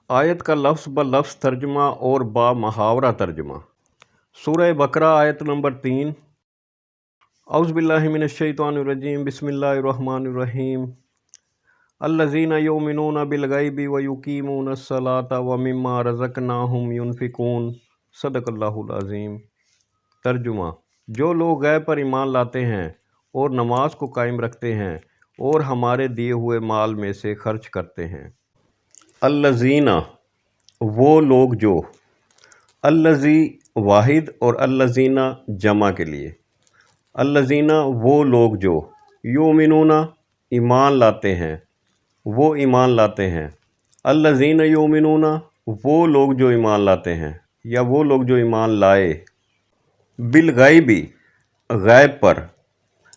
आयत का लफ्ज़ ब लफ्ज़ तर्जुमा और बा मुहावरा तर्जुमा। सूरह बकरा आयत नंबर 3। औज़ु बिल्लाहि मिनश शैतानिर रजीम बिस्मिल्लाहिर रहमानिर रहीम। अल्लज़ीना युमिनूना बिल गैबि व युकीमूनस सलाता व मिम्मा रज़क़नाहुम युनफ़िकून। सदक़ल्लाहुल अज़ीम। तर्जुमा: जो लोग गैब पर ईमान लाते हैं और नमाज को कायम रखते हैं और हमारे दिए हुए माल में से खर्च करते हैं। अल्लज़ीना वो लोग जो, अल्लज़ी वाहिद और अल्लज़ीना जमा के लिए। अल्लज़ीना वो लोग जो, युमिनूना ईमान लाते हैं, वो ईमान लाते हैं। अल्लज़ीना युमिनूना वो लोग जो ईमान लाते हैं या वो लोग जो ईमान लाए। बिल गैबी गैब पर,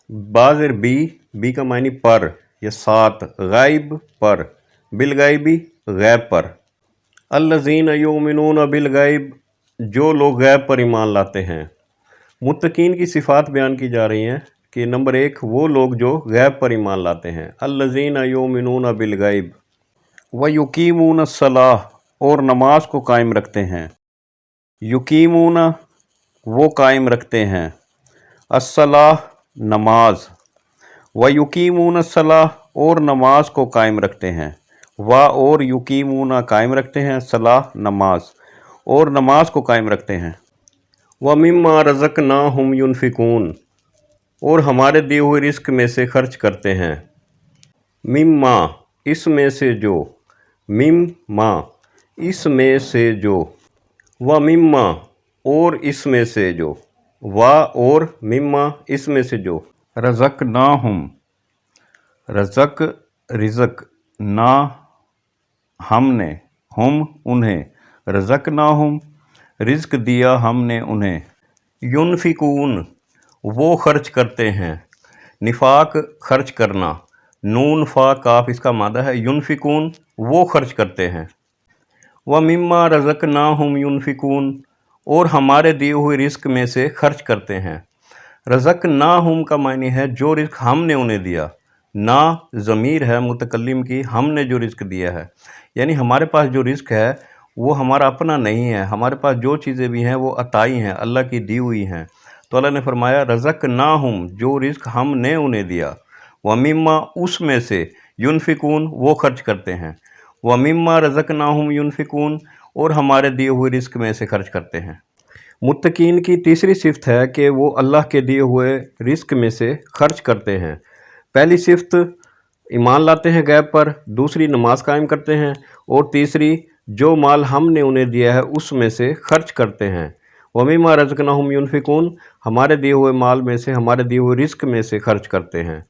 बाज़र बी का मानी पर या साथ, गैब पर, बिल गैबी गैब पर। अल्लज़ीना युमिनूना बिल गैब जो लोग गैब पर ईमान लाते हैं। मुत्तकीन की सिफ़ात बयान की जा रही हैं कि नंबर 1 वो लोग जो गैब पर ईमान लाते हैं। अल्लज़ीना युमिनूना बिल गैब व युकीमूनस सलाह और नमाज को कायम रखते हैं। युकीमूना वो कायम रखते हैं, अस्सलाह नमाज, व युकीमूनस सलाह और नमाज को कायम रखते हैं। व और युकीमूना कायम रखते हैं, सलाह नमाज और नमाज को कायम रखते हैं। व मिम्मा रज़क़नाहुम युनफ़िकून और हमारे दिए हुए रिस्क में से खर्च करते हैं। मिम्मा इसमें से जो, मिम्मा इसमें से जो, व मिम्मा और इसमें से जो, व और मिम्मा इसमें से जो, रज़क़नाहुम रज़क़ रिज़क़ ना हमने, हम उन्हें, रज़क़नाहुम रिज़्क़ दिया हमने उन्हें। युनफ़िकून वो खर्च करते हैं, निफ़ाक खर्च करना, नून फ़ा काफ इसका मादा है। युनफ़िकून वो खर्च करते हैं। व मिम्मा रज़क़नाहुम युनफ़िकून और हमारे दिए हुए रिस्क में से खर्च करते हैं। रज़क़नाहुम का मानी है जो रिस्क हमने उन्हें दिया, ना ज़मीर है मुतकल्लिम की, हमने जो रिस्क दिया है, यानी हमारे पास जो रिस्क है वो हमारा अपना नहीं है। हमारे पास जो चीज़ें भी हैं वो अताई हैं, अल्लाह की दी हुई हैं। तो अल्लाह ने फरमाया रज़क़नाहुम जो रिस्क हमने उन्हें दिया, व मिम्मा उसमें से, युनफ़िकून वो खर्च करते हैं। व मिम्मा रज़क़नाहुम युनफ़िकून और हमारे दिए हुए रिस्क में से खर्च करते हैं। मुत्तकीन की तीसरी सिफ़त है कि वो अल्लाह के दिए हुए रिस्क में से खर्च करते हैं। पहली सिफ़त ईमान लाते हैं गैब पर, दूसरी नमाज कायम करते हैं और तीसरी जो माल हमने उन्हें दिया है उसमें से खर्च करते हैं। व मिम्मा रज़क़नाहुम युनफ़िकून हमारे दिए हुए माल में से, हमारे दिए हुए रिस्क में से खर्च करते हैं।